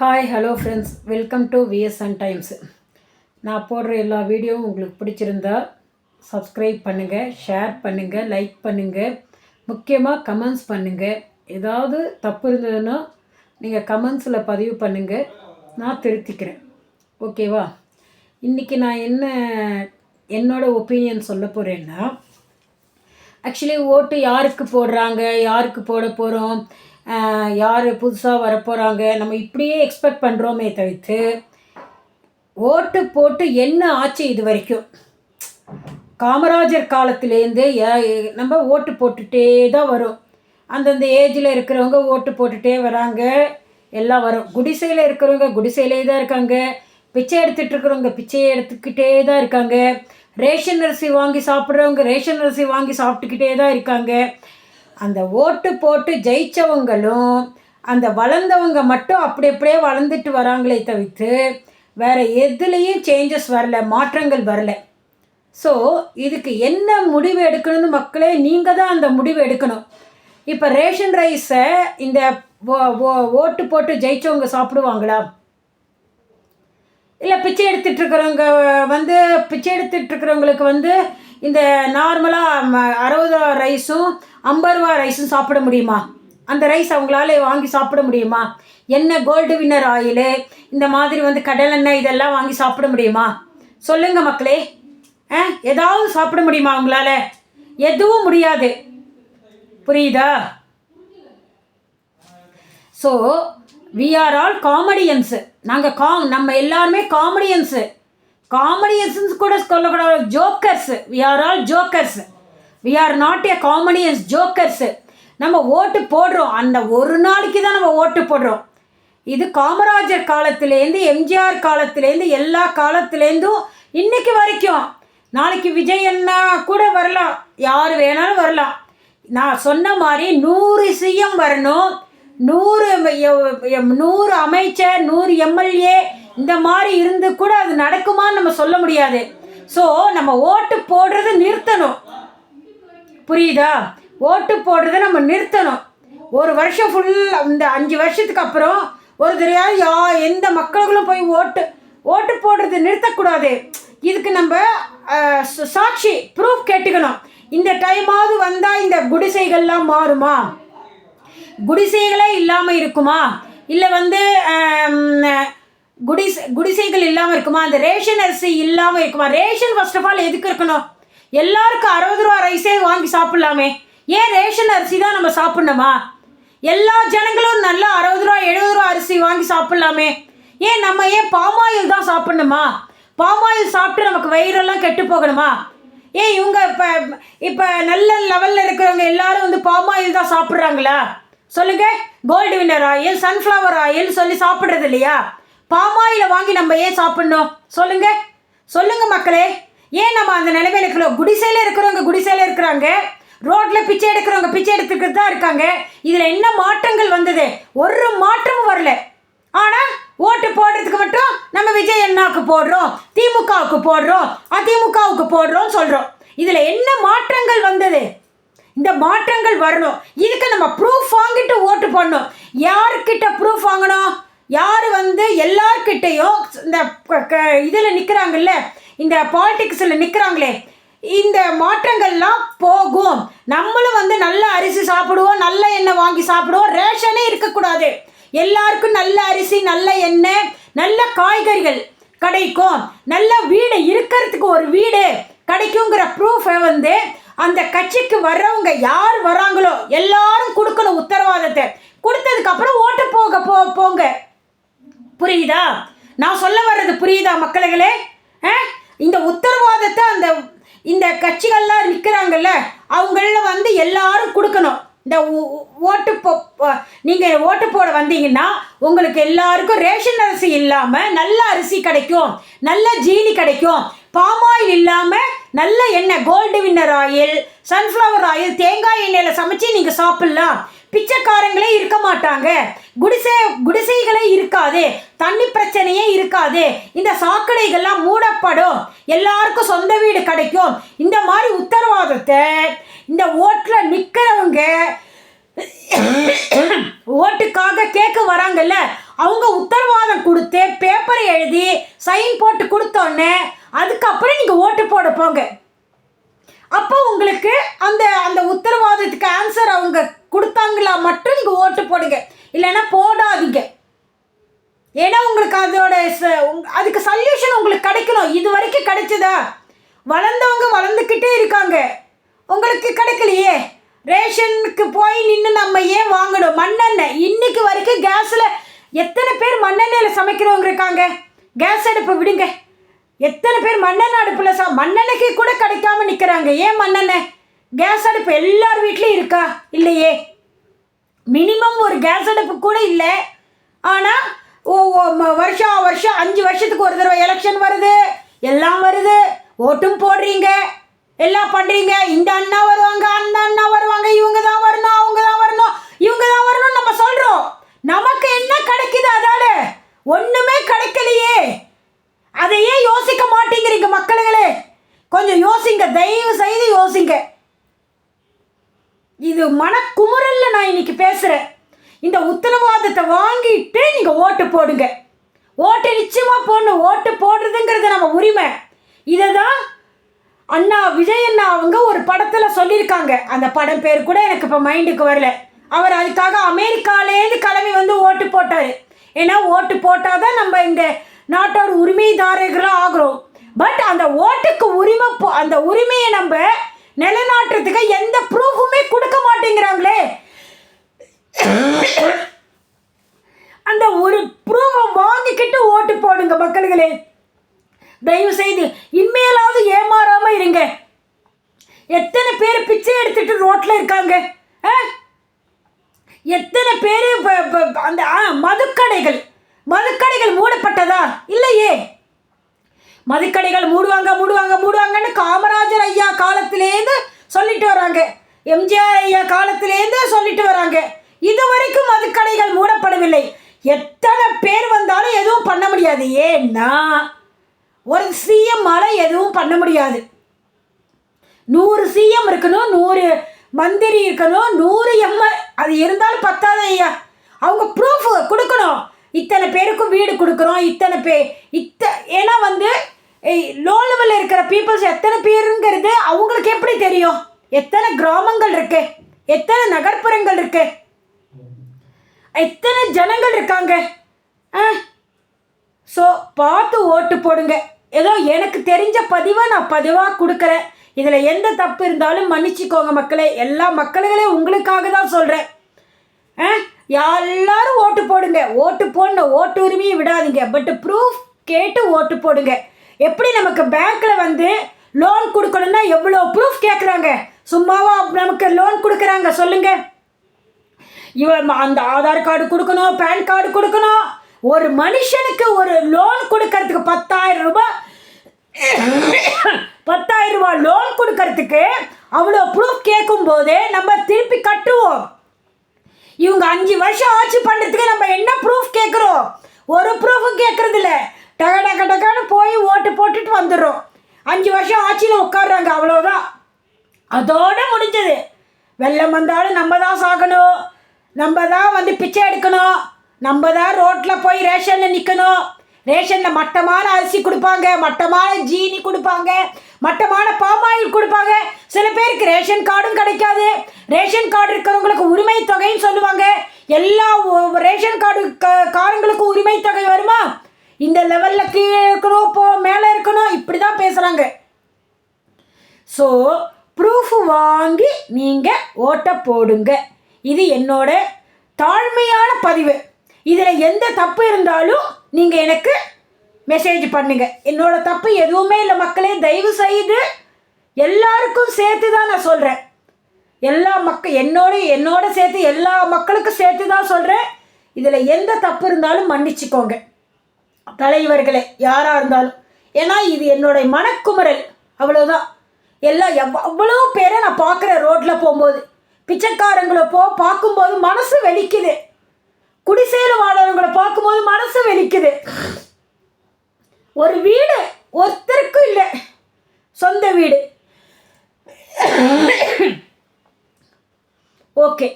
Hi hello friends, welcome to VSN times. நான் போடுற எல்லா வீடியோவும் உங்களுக்கு பிடிச்சிருந்தா சப்ஸ்கிரைப் பண்ணுங்கள், ஷேர் பண்ணுங்கள், லைக் பண்ணுங்கள், முக்கியமாக கமெண்ட்ஸ் பண்ணுங்கள். ஏதாவது தப்பு இருந்ததுன்னா நீங்கள் கமெண்ட்ஸில் பதிவு பண்ணுங்கள், நான் திருத்திக்கிறேன். ஓகேவா? இன்றைக்கி நான் என்னோடய ஒப்பீனியன் சொல்ல போகிறேன்னா, ஆக்சுவலி ஓட்டு யாருக்கு போடுறாங்க, யாருக்கு போட போகிறோம், யார் புதுசாக வரப்போகிறாங்க, நம்ம இப்படியே எக்ஸ்பெக்ட் பண்ணுறோமே தவிர்த்து ஓட்டு போட்டு என்ன ஆச்சு இது வரைக்கும். காமராஜர் காலத்துலேருந்து நம்ம ஓட்டு போட்டுகிட்டே தான் வரும். அந்தந்த ஏஜில் இருக்கிறவங்க ஓட்டு போட்டுகிட்டே வராங்க, எல்லாம் வரும். குடிசையில் இருக்கிறவங்க குடிசையிலே தான் இருக்காங்க, பிச்சை எடுத்துகிட்டு இருக்கிறவங்க பிச்சையை எடுத்துக்கிட்டே தான் இருக்காங்க, ரேஷன் அரிசி வாங்கி சாப்பிட்றவங்க ரேஷன் அரிசி வாங்கி சாப்பிட்டுக்கிட்டே தான் இருக்காங்க. அந்த ஓட்டு போட்டு ஜெயித்தவங்களும் அந்த வளர்ந்தவங்க மட்டும் அப்படியே வளர்ந்துட்டு வராங்களே தவிர்த்து வேறு எதுலேயும் சேஞ்சஸ் வரல, மாற்றங்கள் வரல. ஸோ இதுக்கு என்ன முடிவு எடுக்கணும்னு மக்களே நீங்கள் தான் அந்த முடிவு எடுக்கணும். இப்போ ரேஷன் ரைஸை இந்த ஓட்டு போட்டு ஜெயித்தவங்க சாப்பிடுவாங்களா? இல்லை பிச்சை எடுத்துகிட்ருக்கிறவங்க பிச்சை எடுத்துகிட்ருக்கிறவங்களுக்கு இந்த நார்மலாக 60 ரூபா ரைஸும் 50 ரூபா ரைஸும் சாப்பிட முடியுமா? அந்த ரைஸ் அவங்களால வாங்கி சாப்பிட முடியுமா? எண்ணெய், கோல்டு வின்னர் ஆயிலு, இந்த மாதிரி கடலெண்ணெய் இதெல்லாம் வாங்கி சாப்பிட முடியுமா? சொல்லுங்கள் மக்களே. ஏதாவது சாப்பிட முடியுமா அவங்களால? எதுவும் முடியாது. புரியுதா? So we are all comedians. நம்ம எல்லாருமே காமெடியன்ஸு கூட சொல்லக்கூடாது, jokers. We are all jokers. We are not a comedians, jokers. நம்ம ஓட்டு போடுறோம், அந்த ஒரு நாளைக்கு தான் நம்ம ஓட்டு போடுறோம். இது காமராஜர் காலத்துலேருந்து எம்ஜிஆர் காலத்துலேருந்து எல்லா காலத்துலேருந்தும் இன்றைக்கி வரைக்கும். நாளைக்கு விஜய் அண்ணா கூட வரலாம், யார் வேணாலும் வரலாம். நான் சொன்ன மாதிரி 100 சிஎம் வரணும், 100 அமைச்சர், 100 எம்எல்ஏ இந்த மாதிரி இருந்து கூட அது நடக்குமான்னு நம்ம சொல்ல முடியாது. ஸோ நம்ம ஓட்டு போடுறதை நிறுத்தணும். புரியுதா? ஓட்டு போடுறதை நம்ம நிறுத்தணும். ஒரு வருஷம் ஃபுல்லாக இந்த 5 வருஷத்துக்கு அப்புறம் ஒரு தடவையாவது எந்த மக்களும் போய் ஓட்டு போடுறது நிறுத்தக்கூடாது. இதுக்கு நம்ம சாட்சி ப்ரூஃப் கேட்டுக்கணும். இந்த டைமாவது வந்தால் இந்த குடிசைகள்லாம் மாறுமா? குடிசைகளே இல்லாமல் இருக்குமா? இல்லை குடிசைகள் இல்லாமல் இருக்குமா? அந்த ரேஷன் அரிசி இல்லாமல் இருக்குமா? ரேஷன் ஃபர்ஸ்ட் ஆஃப் ஆல் எதுக்கு இருக்கணும்? எல்லாருக்கும் 60 ரூபா ரைஸே வாங்கி சாப்பிட்லாமே. ஏன் ரேஷன் அரிசி தான் நம்ம சாப்பிட்ணுமா? எல்லா ஜனங்களும் நல்லா 60 ரூபா 70 ரூபா அரிசி வாங்கி சாப்பிட்லாமே. ஏன் பாமாயில் தான் சாப்பிட்ணுமா? பாமாயில் சாப்பிட்டு நமக்கு வயிறெல்லாம் கெட்டு போகணுமா? ஏன் இவங்க இப்போ நல்ல லெவலில் இருக்கிறவங்க எல்லாரும் பாமாயில் தான் சாப்பிட்றாங்களா? சொல்லுங்கள். Gold winner oil, sunflower oil சொல்லி சாப்பிட்றது இல்லையா? பாமாயில வாங்கி நம்ம ஏன் சாப்பிட்ணும்? சொல்லுங்கள் மக்களே. ஏன் நம்ம அந்த நிலைமையில் இருக்கிறோம்? குடிசையில் இருக்கிறவங்க குடிசையில் இருக்கிறாங்க, ரோட்டில் பிச்சை எடுக்கிறவங்க பிச்சை எடுத்துக்கிட்டு தான் இருக்காங்க. இதில் என்ன மாற்றங்கள் வந்தது? ஒரு மாற்றமும் வரல. ஆனால் ஓட்டு போடுறதுக்கு மட்டும் நம்ம விஜய் அண்ணாவுக்கு போடுறோம், திமுகவுக்கு போடுறோம், அதிமுகவுக்கு போடுறோம் சொல்கிறோம். இதில் என்ன மாற்றங்கள் வந்தது? இந்த மாற்றங்கள் வரணும். இதுக்கு நம்ம ப்ரூஃப் வாங்கிட்டு ஓட்டு போடணும். யார்கிட்ட ப்ரூஃப் வாங்கணும்? யார் எல்லார்கிட்டையும் இந்த இதில் நிற்கிறாங்கல்ல, இந்த பாலிட்டிக்ஸில் நிற்கிறாங்களே, இந்த மாற்றங்கள்லாம் போகும். நம்மளும் நல்ல அரிசி சாப்பிடுவோம், நல்ல எண்ணெய் வாங்கி சாப்பிடுவோம். ரேஷனே இருக்கக்கூடாது. எல்லாருக்கும் நல்ல அரிசி, நல்ல எண்ணெய், நல்ல காய்கறிகள் கிடைக்கும், நல்ல வீடு இருக்கிறதுக்கு ஒரு வீடு கிடைக்குங்கிற ப்ரூஃபை அந்த கட்சிக்கு வர்றவங்க யார் வராங்களோ எல்லாரும் கொடுக்கணும் உத்தரவாதத்தை. கொடுத்ததுக்கப்புறம் ஓட்டு போங்க. புரியுதா? நான் சொல்ல வர்றது புரியுதா மக்களுங்களே? இந்த உத்தரவாதத்தை இந்த கட்சிகள்லாம் நிற்கிறாங்கல்ல, அவங்கள எல்லாரும் கொடுக்கணும். இந்த நீங்கள் ஓட்டு போட வந்தீங்கன்னா உங்களுக்கு எல்லாருக்கும் ரேஷன் அரிசி இல்லாமல் நல்ல அரிசி கிடைக்கும், நல்ல ஜீனி கிடைக்கும், பாமாயில் இல்லாமல் நல்ல எண்ணெய், gold winner oil, sunflower oil, தேங்காய் எண்ணெயில் சமைச்சு நீங்கள் சாப்பிட்லாம். பிச்சைக்காரங்களே இருக்க மாட்டாங்க, குடிசைகளே இருக்காது, தண்ணி பிரச்சனையே இருக்காது, இந்த சாக்கடைகள்லாம் மூடப்படும், எல்லாருக்கும் சொந்த வீடு கிடைக்கும். இந்த மாதிரி உத்தரவாதத்தை இந்த ஓட்டில் நிற்கிறவங்க ஓட்டுக்காக கேட்க வராங்கல்ல, அவங்க உத்தரவாதம் கொடுத்து பேப்பரை எழுதி சைன் போட்டு கொடுத்தோன்னே அதுக்கப்புறம் நீங்கள் ஓட்டு போட போங்க. அப்போ உங்களுக்கு அந்த அந்த உத்தரவாதத்துக்கு ஆன்சர் அவங்க கொடுத்தாங்களா மட்டும் நீங்கள் ஓட்டு போடுங்க, இல்லைன்னா போடாதீங்க. ஏன்னா உங்களுக்கு அதோட அதுக்கு சொல்யூஷன் உங்களுக்கு கிடைக்கணும். இது வரைக்கும் கிடைச்சதா? வளர்ந்தவங்க வளர்ந்துக்கிட்டே இருக்காங்க, உங்களுக்கு கிடைக்கலையே. ரேஷனுக்கு போய் நின்று நம்ம ஏன் வாங்கணும்? மண்ணெண்ணெய் இன்னைக்கு வரைக்கும் கேஸில் எத்தனை பேர் மண்ணெண்ணெயில் சமைக்கிறவங்க இருக்காங்க? கேஸ் அடுப்பை விடுங்க, எத்தனை பேர் மண்ணெண்ணெய் அடுப்பில் மண்ணெண்ணெய்க்கு கூட கிடைக்காம நிற்கிறாங்க. ஏன் மண்ணெண்ணெய்? கேஸ் அடுப்பு எல்லார் வீட்லேயும் இருக்கா? இல்லையே. மினிமம் ஒரு கேஸ் அடுப்பு கூட இல்லை. ஆனால் வருஷம் 5 வருஷத்துக்கு ஒரு தடவை எலெக்ஷன் வருது, எல்லாம் வருது, ஓட்டும் போடுறீங்க, எல்லாம் பண்ணுறீங்க. இந்த அண்ணா வருவாங்க, அந்த அண்ணா வருவாங்க, இவங்க தான் வரணும், அவங்க தான் வரணும், இவங்க தான் வரணும் நம்ம சொல்கிறோம். நமக்கு என்ன கிடைக்குது? அதால ஒன்றுமே கிடைக்கலையே. அதையே யோசிக்க மாட்டேங்கிறீங்க மக்களுங்களே. கொஞ்சம் யோசிங்க, தயவு செய்து யோசிங்க. இது மனக்குமுறல்ல நான் இன்னைக்கு பேசுகிறேன். இந்த உத்தரவாதத்தை வாங்கிட்டு நீங்கள் ஓட்டு போடுங்க. ஓட்டு நிச்சயமாக போடணும். ஓட்டு போடுறதுங்கிறது நம்ம உரிமை. இதை தான் அண்ணா விஜய் அண்ணா அவங்க ஒரு படத்தில் சொல்லியிருக்காங்க. அந்த படம் பேர் கூட எனக்கு இப்போ மைண்டுக்கு வரல. அவர் அதுக்காக அமெரிக்காலேருந்து கிளம்பி வந்து ஓட்டு போட்டார். ஏன்னா ஓட்டு போட்டால் தான் நம்ம இந்த நாட்டோட உரிமைதாரர்களாக ஆகிறோம். பட் அந்த ஓட்டுக்கு அந்த உரிமையை நம்ம நிலைநாட்டுறதுக்கு எந்த ப்ரூஃபுமே கொடுக்க மாட்டேங்கிறாங்களே. அந்த ஒரு ப்ரூஃபை வாங்கிக்கிட்டு ஓட்டு போடுங்க மக்களுங்களே. தயவு செய்து இனிமேலாவது ஏமாறாமல் இருங்க. எத்தனை பேர் பிச்சை எடுத்துட்டு ரோட்டில் இருக்காங்க? எத்தனை பேர் அந்த மதுக்கடைகள் மூடப்பட்டதா? இல்லையே. மதுக்கடைகள் மூடுவாங்கன்னு காமராஜர் ஐயா காலத்திலேருந்து சொல்லிட்டு வராங்க, எம்ஜிஆர் ஐயா காலத்திலேருந்து சொல்லிட்டு வராங்க. இது வரைக்கும் மதுக்கடைகள் மூடப்படவில்லை. எத்தனை பேர் வந்தாலும் எதுவும் பண்ண முடியாது. ஏன்னா ஒரு சிஎம்மால எதுவும் பண்ண முடியாது. 100 சிஎம் இருக்கணும், 100 மந்திரி இருக்கணும், 100 எம்எல் அது இருந்தாலும் பத்தாது ஐயா. அவங்க ப்ரூஃப் கொடுக்கணும். இத்தனை பேருக்கும் வீடு கொடுக்குறோம், ஏன்னா லோ லெவலில் இருக்கிற பீப்புள்ஸ் எத்தனை பேருங்கிறது அவங்களுக்கு எப்படி தெரியும்? எத்தனை கிராமங்கள் இருக்கு, எத்தனை நகர்ப்புறங்கள் இருக்கு, எத்தனை ஜனங்கள் இருக்காங்க. ஸோ பார்த்து ஓட்டு போடுங்க. ஏதோ எனக்கு தெரிஞ்ச பதிவை நான் பதிவாக கொடுக்குறேன். இதில் எந்த தப்பு இருந்தாலும் மன்னிச்சிக்கோங்க மக்களே. எல்லா மக்களுங்களே உங்களுக்காக தான் சொல்கிறேன். எல்லாரும் ஓட்டு போடுங்க. ஓட்டு போடணும், ஓட்டு உரிமையை விடாதீங்க. பட் ப்ரூஃப் கேட்டு ஓட்டு போடுங்க. எப்படி நமக்கு பேங்க்கில் லோன் கொடுக்கணும்னா எவ்வளோ ப்ரூஃப் கேட்குறாங்க? சும்மாவா நமக்கு லோன் கொடுக்குறாங்க சொல்லுங்கள்? அந்த ஆதார் கார்டு கொடுக்கணும், பேன் கார்டு கொடுக்கணும். ஒரு மனுஷனுக்கு ஒரு லோன் கொடுக்கறதுக்கு 10,000 ரூபாய் லோன் கொடுக்கறதுக்கு அவ்வளோ ப்ரூஃப் கேட்கும் போதே நம்ம திருப்பி கட்டுவோம். இவங்க 5 வருஷம் ஆட்சி பண்ணுறதுக்கு நம்ம என்ன ப்ரூஃப் கேட்குறோம்? ஒரு ப்ரூஃபும் கேட்குறதில்ல. டகன்னு போய் ஓட்டு போட்டுட்டு வந்துடுறோம். 5 வருஷம் ஆட்சியில் உட்காடுறாங்க, அவ்வளோதான். அதோடு முடிஞ்சது. வெள்ளம் வந்தாலும் நம்ம தான் சாகணும், நம்ம தான் பிச்சை எடுக்கணும், நம்ம தான் ரோட்டில் போய் ரேஷனில் நிற்கணும். ரேஷனில் மட்டமான அரிசி கொடுப்பாங்க, மட்டமான ஜீனி கொடுப்பாங்க, மட்டமான பாமாயில் கொடுப்பாங்க. சில பேருக்கு ரேஷன் கார்டும் கிடைக்காது. ரேஷன் கார்டு இருக்கிறவங்களுக்கு உரிமை தொகைன்னு சொல்லுவாங்க. எல்லா ரேஷன் கார்டு காரங்களுக்கும் உரிமை தொகை வருமா? இந்த லெவலில் கீழே இருக்கணும், மேலே இருக்கணும், இப்படி தான் பேசுகிறாங்க. ஸோ ப்ரூஃப் வாங்கி நீங்கள் ஓட்டை போடுங்க. இது என்னோட தாழ்மையான பதிவு. இதில் எந்த தப்பு இருந்தாலும் நீங்கள் எனக்கு மெசேஜ் பண்ணுங்க. என்னோட தப்பு எதுவுமே இல்லை மக்களே. தயவு செய்து எல்லாருக்கும் சேர்த்து தான் நான் சொல்கிறேன். எல்லா என்னோட சேர்த்து எல்லா மக்களுக்கும் சேர்த்து தான் சொல்கிறேன். இதில் எந்த தப்பு இருந்தாலும் மன்னிச்சுக்கோங்க தலைவர்களே, யாராக இருந்தாலும். ஏன்னா இது என்னோட மனக்குமுறல், அவ்வளோதான். அவ்வளோ பேரை நான் பார்க்குறேன் ரோட்டில் போகும்போது. பிச்சைக்காரங்களை பார்க்கும்போது மனசு வெலிக்குது. குடிசையில் வாழறவங்களை பார்க்கும்போது மனசு வெலிக்குது. ஒரு வீடு ஒருத்தருக்கும் இல்லை, சொந்த வீடு. Okay,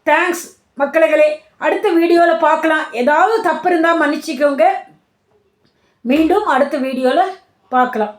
thanks. மக்களுகளே, அடுத்த வீடியோவில் பார்க்கலாம். ஏதாவது தப்பு இருந்தால் மன்னிச்சிக்கோங்க. மீண்டும் அடுத்த வீடியோவில் பார்க்கலாம்.